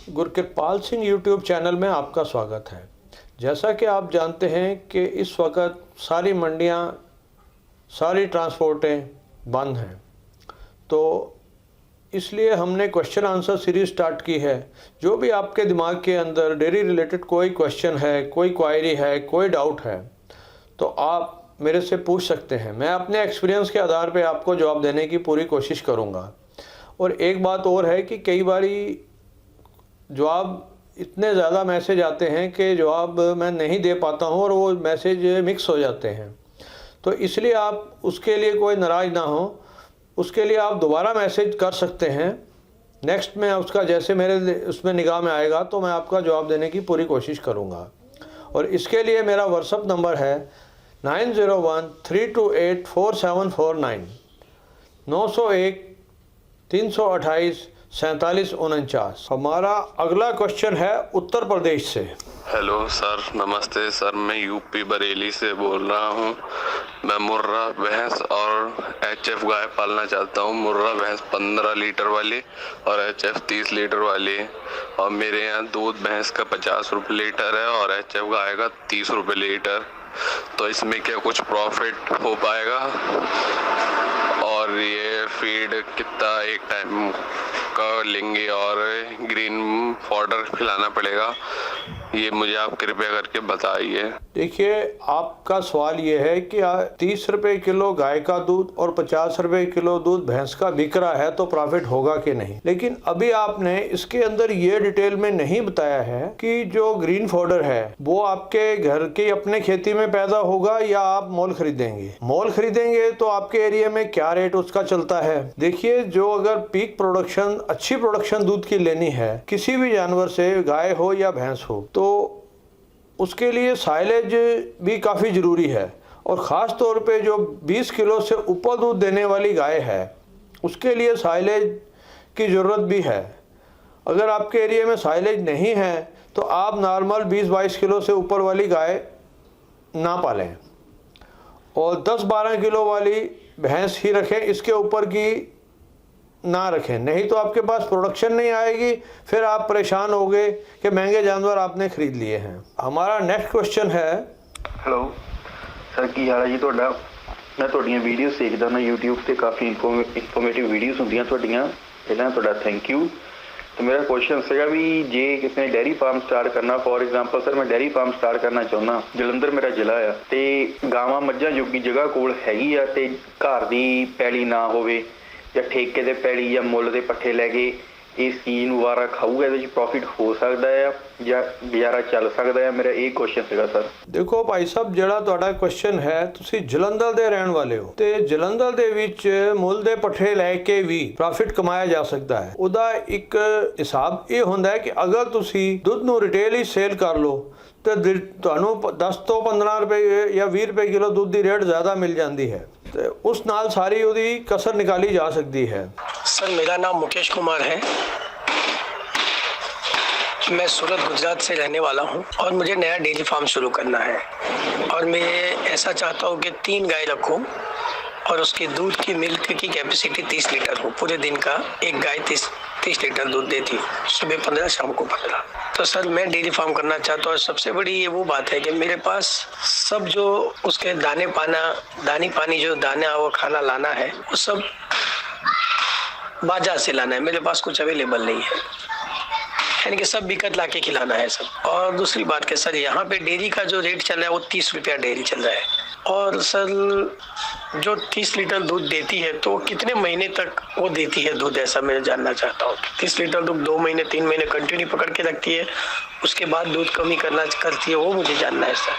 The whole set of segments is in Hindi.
गुरकिरपाल सिंह यूट्यूब चैनल में आपका स्वागत है। जैसा कि आप जानते हैं कि इस वक्त सारी मंडियां, सारी ट्रांसपोर्टें बंद हैं, तो इसलिए हमने क्वेश्चन आंसर सीरीज़ स्टार्ट की है। जो भी आपके दिमाग के अंदर डेयरी रिलेटेड कोई क्वेश्चन है, कोई क्वायरी है, कोई डाउट है, तो आप मेरे से पूछ सकते हैं। मैं अपने एक्सपीरियंस के आधार पे आपको जवाब देने की पूरी कोशिश करूँगा। और एक बात और है कि कई बारी जवाब इतने ज़्यादा मैसेज आते हैं कि जवाब मैं नहीं दे पाता हूँ और वो मैसेज मिक्स हो जाते हैं, तो इसलिए आप उसके लिए कोई नाराज़ ना हो। उसके लिए आप दोबारा मैसेज कर सकते हैं। नेक्स्ट में उसका जैसे मेरे उसमें निगाह में आएगा तो मैं आपका जवाब देने की पूरी कोशिश करूँगा। और इसके लिए मेरा व्हाट्सअप नंबर है 9013284749 901-328-4749। हमारा अगला क्वेश्चन है उत्तर प्रदेश से। हेलो सर, नमस्ते सर। मैं यूपी बरेली से बोल रहा हूँ। मैं मुर्रा भैंस और एचएफ गाय पालना चाहता हूँ। मुर्रा भैंस 15 लीटर वाली और एचएफ 30 लीटर वाली। और मेरे यहाँ दूध भैंस का 50 रुपये लीटर है और एचएफ गाय का 30 रुपये लीटर। तो इसमें क्या कुछ प्रॉफिट हो पाएगा? और ये फीड कितना एक टाइम का लेंगे और ग्रीन फॉडर खिलाना पड़ेगा, ये मुझे आप कृपया करके बताइए। देखिए, आपका सवाल ये है कि 30 रुपये किलो गाय का दूध और 50 रुपये किलो दूध भैंस का बिक रहा है तो प्रॉफिट होगा कि नहीं। लेकिन अभी आपने इसके अंदर ये डिटेल में नहीं बताया है कि जो ग्रीन फॉडर है वो आपके घर की अपने खेती में पैदा होगा या आप मोल खरीदेंगे। मोल खरीदेंगे तो आपके एरिया में क्या रेट उसका चलता है। देखिए, जो अगर पीक प्रोडक्शन, अच्छी प्रोडक्शन दूध की लेनी है किसी भी जानवर से, गाय हो या भैंस हो, तो उसके लिए साइलेज भी काफ़ी ज़रूरी है। और ख़ास तौर पे जो 20 किलो से ऊपर दूध देने वाली गाय है उसके लिए साइलेज की ज़रूरत भी है। अगर आपके एरिया में साइलेज नहीं है तो आप नॉर्मल 20-22 किलो से ऊपर वाली गाय ना पालें और 10-12 किलो वाली भैंस ही रखें, इसके ऊपर की ना रखें। नहीं तो आपके पास प्रोडक्शन नहीं आएगी, फिर आप परेशान होंगे कि महंगे जानवर आपने खरीद लिए हैं। हमारा नेक्स्ट क्वेश्चन है। हेलो सर, की हाल है जी ਤੁਹਾਡਾ? मैं ਤੁਹਾਡੀਆਂ ਵੀਡੀਓਜ਼ ਦੇਖਦਾ ਨਾ YouTube ਤੇ ਕਾਫੀ ਇਨਫੋਰਮੇਟਿਵ ਵੀਡੀਓਜ਼ ਹੁੰਦੀਆਂ ਤੁਹਾਡੀਆਂ। ਪਹਿਲਾਂ ਤੁਹਾਡਾ ਥੈਂਕ ਯੂ। तो मेरा क्वेश्चन ਸੀਗਾ ਵੀ ਜੇ ਕਿਸੇ ਨੇ ਡੈਰੀ ਫਾਰਮ ਸਟਾਰਟ ਕਰਨਾ, ਫॉर एग्जांपल सर मैं ਡੈਰੀ ਫਾਰਮ ਸਟਾਰਟ ਕਰਨਾ ਚਾਹੁੰਦਾ, ਜਲੰਧਰ ਮੇਰਾ ਜ਼ਿਲ੍ਹਾ ਆ ਤੇ ਗਾਵਾਂ ਮੱਝਾਂ ਜੋਗੀ ਜਗ੍ਹਾ ਕੋਲ ਹੈਗੀ ਆ ਤੇ ਘਰ ਦੀ ਪੈਲੀ ਨਾ ਹੋਵੇ ਜਾਂ ਠੇਕੇ ਦੇ ਪੈਲੀ ਜਾਂ ਮੁੱਲ ਦੇ ਪੱਠੇ ਲੈ ਕੇ ਇਸ ਚੀਜ਼ ਨੂੰ ਵਾਰਾ ਖਾਊਗਾ, ਇਹਦੇ ਵਿੱਚ प्रॉफिट हो सकता है ਜਾਂ ਗੁਜ਼ਾਰਾ ਚੱਲ ਸਕਦਾ ਹੈ? ਮੇਰਾ ਇਹ क्वेश्चन ਸੀਗਾ ਸਰ। देखो भाई साहब, ਜਿਹੜਾ ਤੁਹਾਡਾ क्वेश्चन ਹੈ, ਤੁਸੀਂ ਜਲੰਧਰ ਦੇ ਰਹਿਣ ਵਾਲੇ ਹੋ ਤੇ ਜਲੰਧਰ ਦੇ ਵਿੱਚ ਮੁੱਲ ਦੇ ਪੱਠੇ ਲੈ ਕੇ ਵੀ ਪ੍ਰੋਫਿਟ ਕਮਾਇਆ ਜਾ ਸਕਦਾ ਹੈ। ਉਹਦਾ ਇੱਕ ਹਿਸਾਬ ਇਹ ਹੁੰਦਾ ਹੈ ਕਿ ਅਗਰ ਤੁਸੀਂ ਦੁੱਧ ਨੂੰ ਰਿਟੇਲ ਹੀ ਸੇਲ ਕਰ ਲਓ ਤੇ ਤੁਹਾਨੂੰ 10 ਤੋਂ 15 ਰੁਪਏ ਜਾਂ 20 ਰੁਪਏ ਕਿਲੋ ਦੁੱਧ ਦੀ ਰੇਟ ਜ਼ਿਆਦਾ ਮਿਲ ਜਾਂਦੀ ਹੈ ਤੇ ਉਸ ਨਾਲ ਸਾਰੀ ਉਹਦੀ ਕਸਰ ਨਿਕਾਲੀ ਜਾ ਸਕਦੀ है। सर मेरा नाम मुकेश कुमार है। मैं सूरत गुजरात से रहने वाला हूं और मुझे नया डेयरी फार्म शुरू करना है और मैं ऐसा चाहता हूं कि 3 गाय रखूं और उसके दूध की मिल्क की कैपेसिटी 30 लीटर हो। पूरे दिन का एक गाय 30 लीटर दूध देती, सुबह 15, शाम को 15। तो सर मैं डेयरी फार्म करना चाहता हूँ और सबसे बड़ी ये वो बात है कि मेरे पास सब जो उसके दानी पानी जो दाना वो खाना लाना है वो सब बाजार से लाना है। मेरे पास कुछ अवेलेबल नहीं है, यानी कि सब बिकट ला के खिलाना है सब। और दूसरी बात कि सर यहाँ पे डेयरी का जो रेट चल रहा है वो 30 रुपया डेयरी चल रहा है। और सर जो 30 लीटर दूध देती है तो कितने महीने तक वो देती है दूध, ऐसा मैं जानना चाहता हूँ। 30 लीटर दूध 2 महीने 3 महीने कंटिन्यू पकड़ के रखती है, उसके बाद दूध कमी करती है, वो मुझे जानना है सर।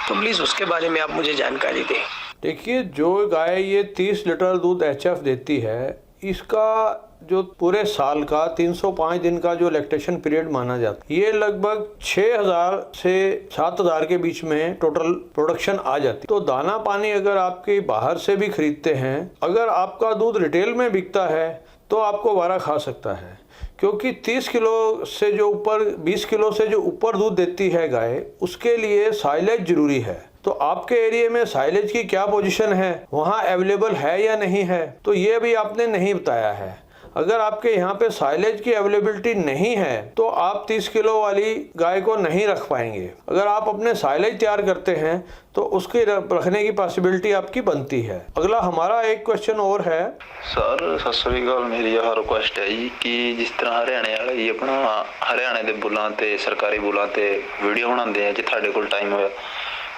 तो प्लीज़ उसके बारे में आप मुझे जानकारी दें। देखिए, जो गाय ये 30 लीटर दूध एचएफ देती है, इसका जो पूरे साल का 305 दिन का जो लैक्टेशन पीरियड माना जाता है, ये लगभग 6000 से 7000 के बीच में टोटल प्रोडक्शन आ जाती है। तो दाना पानी अगर आपके बाहर से भी खरीदते हैं, अगर आपका दूध रिटेल में बिकता है तो आपको वारा खा सकता है, क्योंकि 30 किलो से जो ऊपर 20 किलो से जो ऊपर दूध देती है गाय, उसके लिए साइलेज जरूरी है। तो आपके एरिया में साइलेज की क्या पोजीशन है, वहाँ अवेलेबल है या नहीं है, तो ये भी आपने नहीं बताया है। अगर आपके यहाँ पे साइलेज की अवेलेबिलिटी नहीं है तो आप 30 किलो वाली गाय को नहीं रख पाएंगे। अगर आप अपने साइलेज तैयार करते हैं तो उसके रखने की पॉसिबिलिटी आपकी बनती है। अगला हमारा एक क्वेश्चन और है। सर सत श्री अकाल, मेरी यह रिक्वेस्ट है जी कि जिस तरह हरियाणे वाले जी अपना हरियाणे के बुलों ते सरकारी बुलों ते वीडियो बनाते हैं, जो ਤੁਹਾਡੇ ਕੋਲ टाइम होया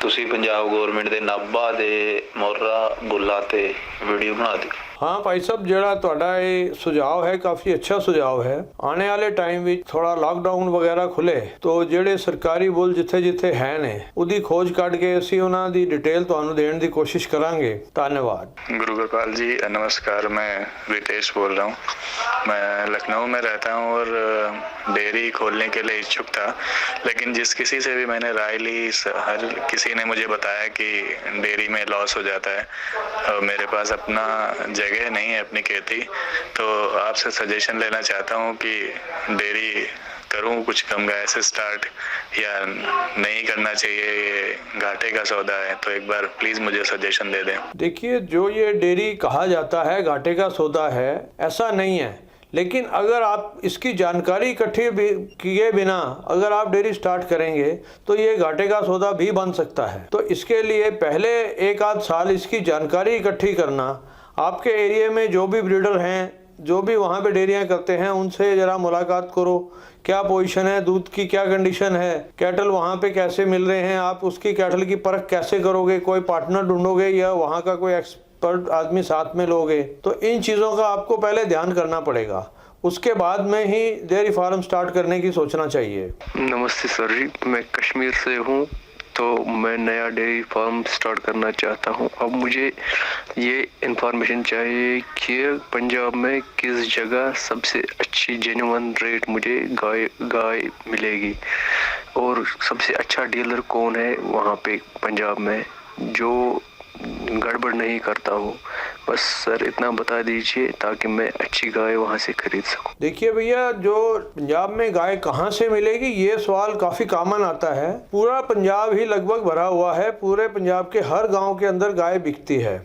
ਤੁਸੀਂ पंजाब गवर्नमेंट के नाभा के मोरा बुलों ते वीडियो बना दी। हाँ भाई साहब, ਜਿਹੜਾ ਤੁਹਾਡਾ ਇਹ ਸੁਝਾਅ ਹੈ ਕਾਫੀ ਅੱਛਾ ਸੁਝਾਅ ਹੈ। ਆਉਣੇ ਵਾਲੇ ਟਾਈਮ ਵਿੱਚ ਥੋੜਾ ਲਾਕਡਾਊਨ ਵਗੈਰਾ ਖੁੱਲੇ तो ਜਿਹੜੇ ਸਰਕਾਰੀ ਬੁੱਲ ਜਿੱਥੇ ਹੈ ਨੇ ਉਹਦੀ ਖੋਜ ਕੱਢ ਕੇ ਅਸੀਂ ਉਹਨਾਂ ਦੀ ਡਿਟੇਲ ਤੁਹਾਨੂੰ ਦੇਣ ਦੀ ਕੋਸ਼ਿਸ਼ ਕਰਾਂਗੇ। ਧੰਨਵਾਦ। गुरु गोपाल जी नमस्कार, मैं रितेश बोल रहा हूँ। मैं लखनऊ में रहता हूँ और डेयरी खोलने के लिए इच्छुक था, लेकिन जिस किसी से भी मैंने राय ली हर किसी ने मुझे बताया कि डेयरी में लॉस हो जाता है और मेरे पास अपना जगह नहीं है अपनी खेती, तो आपसे सजेशन लेना चाहता हूँ कि डेयरी करूँ कुछ कम गाय से स्टार्ट या नहीं करना चाहिए, ये घाटे का सौदा है, तो एक बार प्लीज मुझे सजेशन दे दें। देखिए, जो ये डेयरी कहा जाता है घाटे का सौदा है, ऐसा नहीं है। लेकिन अगर आप इसकी जानकारी इकट्ठी किए बिना अगर आप डेयरी स्टार्ट करेंगे तो ये घाटे का सौदा भी बन सकता है। तो इसके लिए पहले 1-8 साल इसकी जानकारी इकट्ठी करना, आपके एरिया में जो भी ब्रीडर हैं, जो भी वहाँ पे डेयरियाँ करते हैं, उनसे ज़रा मुलाकात करो। क्या पोजीशन है, दूध की क्या कंडीशन है, कैटल वहाँ पे कैसे मिल रहे हैं, आप उसकी कैटल की परख कैसे करोगे, कोई पार्टनर ढूंढोगे या वहाँ का कोई एक्सपर्ट आदमी साथ में लोगे। तो इन चीज़ों का आपको पहले ध्यान करना पड़ेगा, उसके बाद में ही डेयरी फार्म स्टार्ट करने की सोचना चाहिए। नमस्ते सर जी, मैं कश्मीर से हूँ, तो मैं नया डेयरी फार्म स्टार्ट करना चाहता हूँ। अब मुझे ये इन्फॉर्मेशन चाहिए कि पंजाब में किस जगह सबसे अच्छी जेन्युइन रेट मुझे गाय मिलेगी और सबसे अच्छा डीलर कौन है वहाँ पे पंजाब में जो गड़बड़ नहीं करता हूँ। बस सर इतना बता दीजिए ताकि मैं अच्छी गाय वहाँ से खरीद सकूँ। देखिए भैया, जो पंजाब में गाय कहाँ से मिलेगी ये सवाल काफ़ी कॉमन आता है। पूरा पंजाब ही लगभग भरा हुआ है, पूरे पंजाब के हर गांव के अंदर गाय बिकती है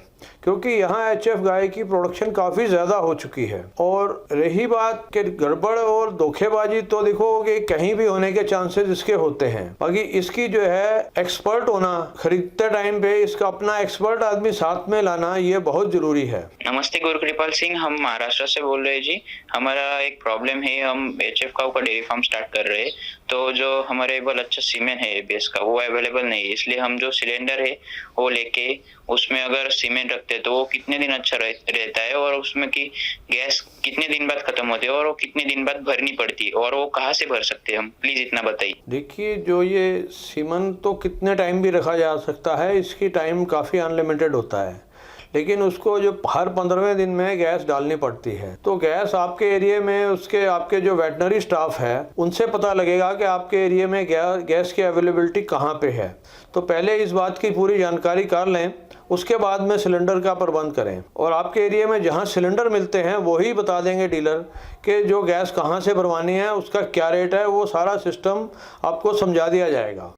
क्योंकि यहाँ HF गाय की प्रोडक्शन काफ़ी ज़्यादा हो चुकी है। और रही बात के गड़बड़ और धोखेबाजी, तो देखो कि कहीं भी होने के चांसेस इसके होते हैं। बाकी इसकी जो है एक्सपर्ट होना, खरीदते टाइम पे इसका अपना एक्सपर्ट आदमी साथ में लाना, ये बहुत ज़रूरी है। नमस्ते गुरु कृपाल सिंह, हम महाराष्ट्र से बोल रहे हैं जी। हमारा एक प्रॉब्लम है, हम HF काऊ का डेयरी फार्म स्टार्ट कर रहे हैं, तो जो हमारे अच्छा सीमेंट है बेस का वो अवेलेबल नहीं है, इसलिए हम जो सिलेंडर है वो लेके उसमें अगर सीमेंट रखते हैं तो वो कितने दिन अच्छा रहता है और उसमें की गैस कितने दिन बाद खत्म होती है और वो कितने दिन बाद भरनी पड़ती है और वो कहाँ से भर सकते हैं हम, प्लीज इतना बताइए। देखिए, जो ये सीमेंट तो कितने टाइम भी रखा जा सकता है, इसकी टाइम काफ़ी अनलिमिटेड होता है, लेकिन उसको जो हर 15वें दिन में गैस डालनी पड़ती है। तो गैस आपके एरिया में उसके आपके जो वेटनरी स्टाफ है उनसे पता लगेगा कि आपके एरिया में गैस की अवेलेबिलिटी कहाँ पे है। तो पहले इस बात की पूरी जानकारी कर लें, उसके बाद में सिलेंडर का प्रबंध करें। और आपके एरिया में जहाँ सिलेंडर मिलते हैं वही बता देंगे डीलर कि जो गैस कहाँ से भरवानी है, उसका क्या रेट है, वो सारा सिस्टम आपको समझा दिया जाएगा।